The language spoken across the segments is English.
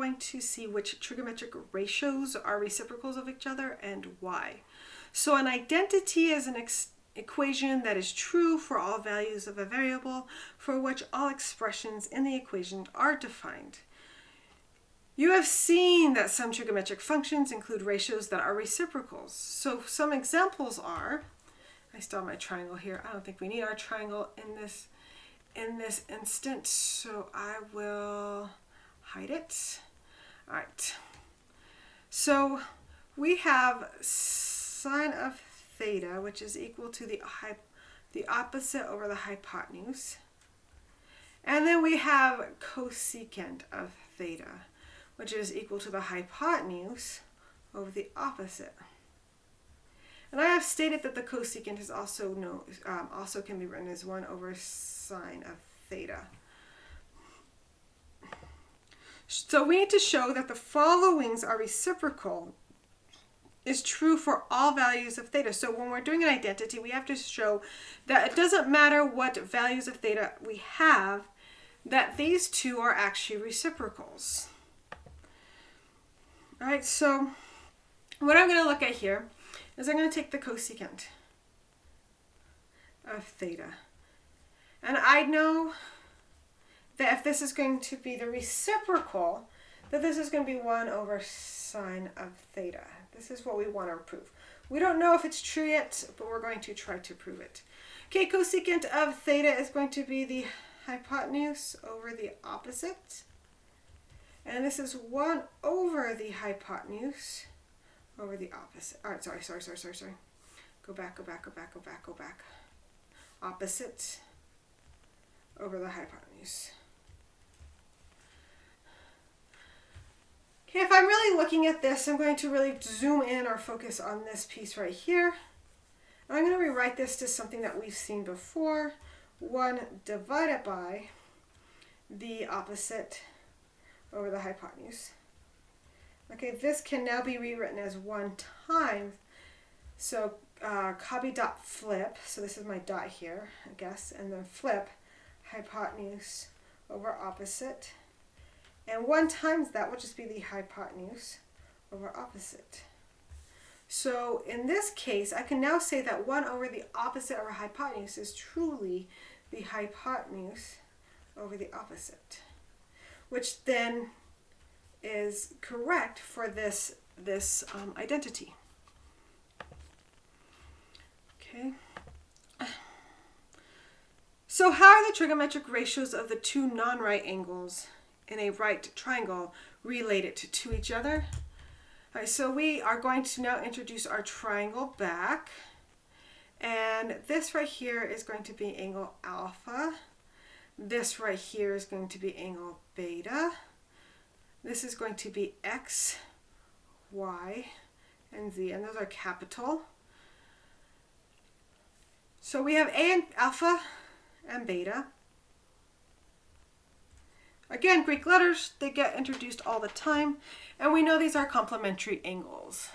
going to see which trigonometric ratios are reciprocals of each other and why. So an identity is an equation that is true for all values of a variable for which all expressions in the equation are defined. You have seen that some trigonometric functions include ratios that are reciprocals. So some examples are, I still have my triangle here. I don't think we need our triangle in this instant, so I will hide it. All right. So we have sine of theta, which is equal to the opposite over the hypotenuse. And then we have cosecant of theta, which is equal to the hypotenuse over the opposite. And I have stated that the cosecant is also can be written as 1 over sine of theta. So we need to show that the followings are reciprocal is true for all values of theta. So when we're doing an identity, we have to show that it doesn't matter what values of theta we have, that these two are actually reciprocals. All right, so what I'm going to look at here is I'm going to take the cosecant of theta. And I know that if this is going to be the reciprocal, that this is going to be 1 over sine of theta. This is what we want to prove. We don't know if it's true yet, but we're going to try to prove it. Okay, cosecant of theta is going to be the hypotenuse over the opposite. And this is 1 over the hypotenuse over the opposite. All right, sorry. Go back. Opposite over the hypotenuse. Okay, if I'm really looking at this, I'm going to really zoom in or focus on this piece right here. I'm going to rewrite this to something that we've seen before. 1 divided by the opposite over the hypotenuse. Okay, this can now be rewritten as 1 times. So copy dot flip. So this is my dot here, I guess, and then flip hypotenuse over opposite. And 1 times that will just be the hypotenuse over opposite. So in this case, I can now say that 1 over the opposite over hypotenuse is truly the hypotenuse over the opposite, which then is correct for this identity. Okay. So how are the trigonometric ratios of the two non-right angles in a right triangle related to each other? All right, so we are going to now introduce our triangle back. And this right here is going to be angle alpha. This right here is going to be angle beta. This is going to be x, y, and z, and those are capital. So we have a and alpha and beta. Again, Greek letters, they get introduced all the time, and we know these are complementary angles.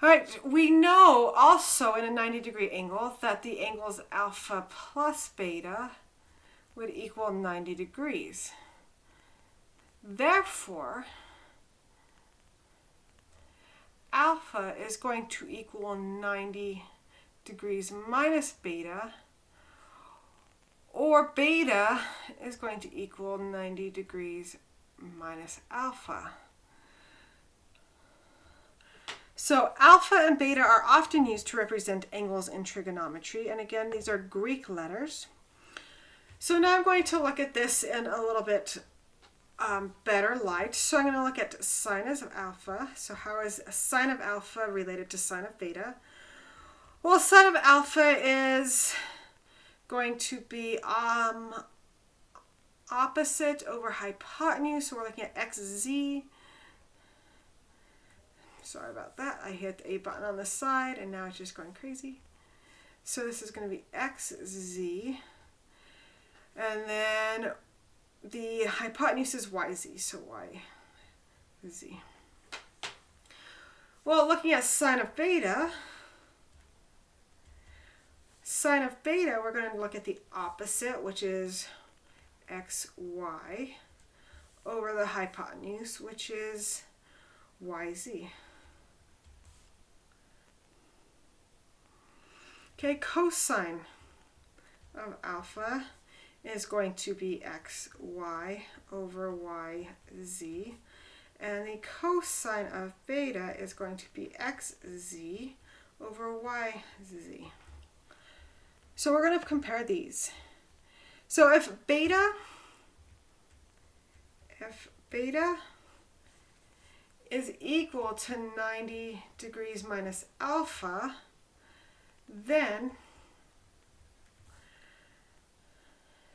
All right, we know also in a 90-degree angle that the angles alpha plus beta would equal 90 degrees. Therefore, alpha is going to equal 90 degrees minus beta, or beta is going to equal 90 degrees minus alpha. So alpha and beta are often used to represent angles in trigonometry, and again, these are Greek letters. So now I'm going to look at this in a little bit better light. So I'm going to look at sine of alpha. So how is sine of alpha related to sine of beta? Well, sine of alpha is going to be opposite over hypotenuse. So we're looking at xz. Sorry about that. I hit the A button on the side and now it's just going crazy. So this is going to be xz. And then the hypotenuse is yz, so yz. Well, looking at sine of beta, we're going to look at the opposite, which is xy, over the hypotenuse, which is yz. Okay, cosine of alpha is going to be xy over yz, and the cosine of beta is going to be xz over yz. So we're going to compare these. So if beta is equal to 90 degrees minus alpha, then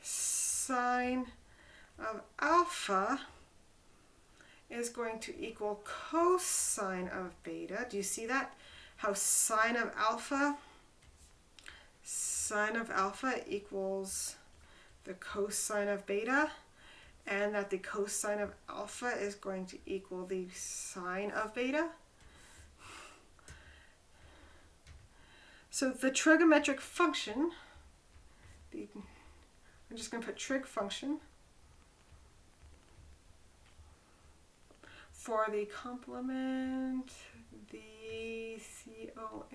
sine of alpha is going to equal cosine of beta. Do you see that? How sine of alpha equals the cosine of beta, and that the cosine of alpha is going to equal the sine of beta. So the trigonometric function, I'm just going to put trig function for the complement, the complement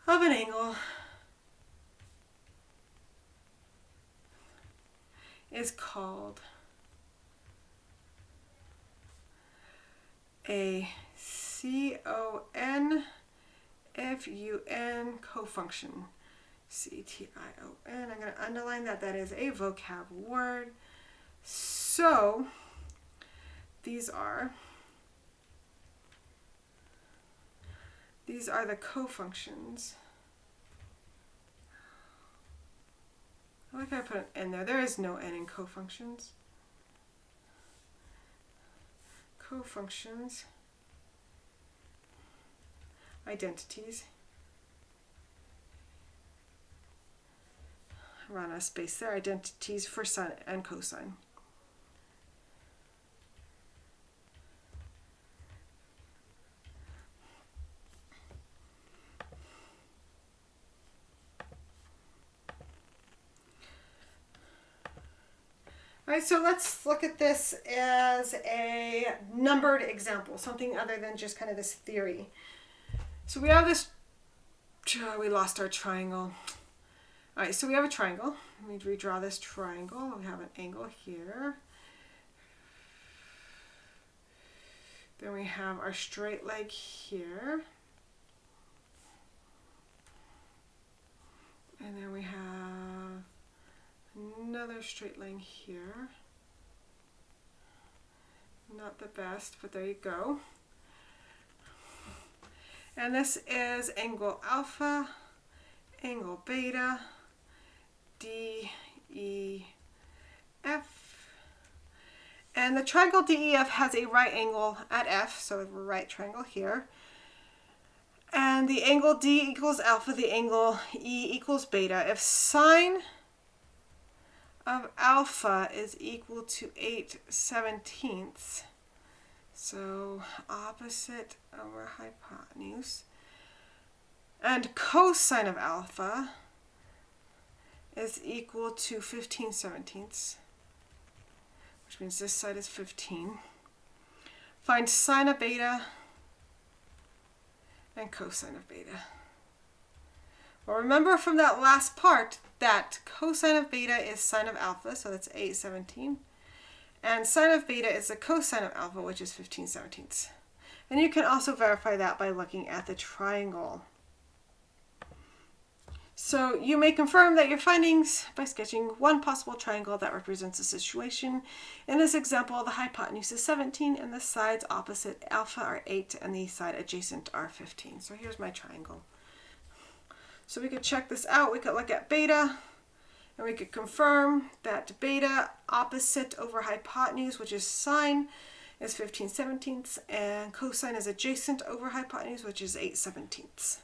of an angle is called a CONFUN cofunction. CTION. I'm going to underline that. That is a vocab word. So these are the cofunctions. I like how I put an N there. There is no N in cofunctions. Cofunctions. Identities. Run a space there. Identities for sine and cosine. All right, so let's look at this as a numbered example, something other than just kind of this theory. So we have this, we lost our triangle. All right, so we have a triangle. Let me redraw this triangle. We have an angle here. Then we have our straight leg here. And then we have another straight line here. Not the best, but there you go. And this is angle alpha, angle beta, DEF. And the triangle DEF has a right angle at F, so we have a right triangle here. And the angle D equals alpha, the angle E equals beta. If sine of alpha is equal to 8/17, so opposite over hypotenuse, and cosine of alpha is equal to 15/17, which means this side is 15. Find sine of beta and cosine of beta. Well, remember from that last part that cosine of beta is sine of alpha, so that's 8/17. And sine of beta is the cosine of alpha, which is 15/17. And you can also verify that by looking at the triangle. So you may confirm that your findings by sketching one possible triangle that represents a situation. In this example, the hypotenuse is 17 and the sides opposite alpha are 8 and the side adjacent are 15. So here's my triangle. So we could check this out. We could look at beta and we could confirm that beta opposite over hypotenuse, which is sine, is 15/17, and cosine is adjacent over hypotenuse, which is 8/17.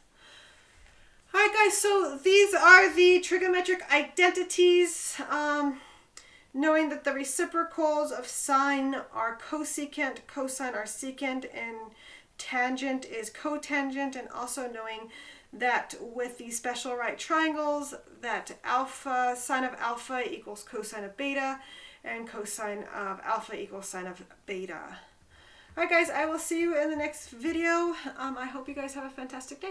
All right, guys, so these are the trigonometric identities. knowing that the reciprocals of sine are cosecant, cosine are secant, and tangent is cotangent, and also knowing that with the special right triangles that alpha, sine of alpha equals cosine of beta, and cosine of alpha equals sine of beta. Alright guys, I will see you in the next video. I hope you guys have a fantastic day.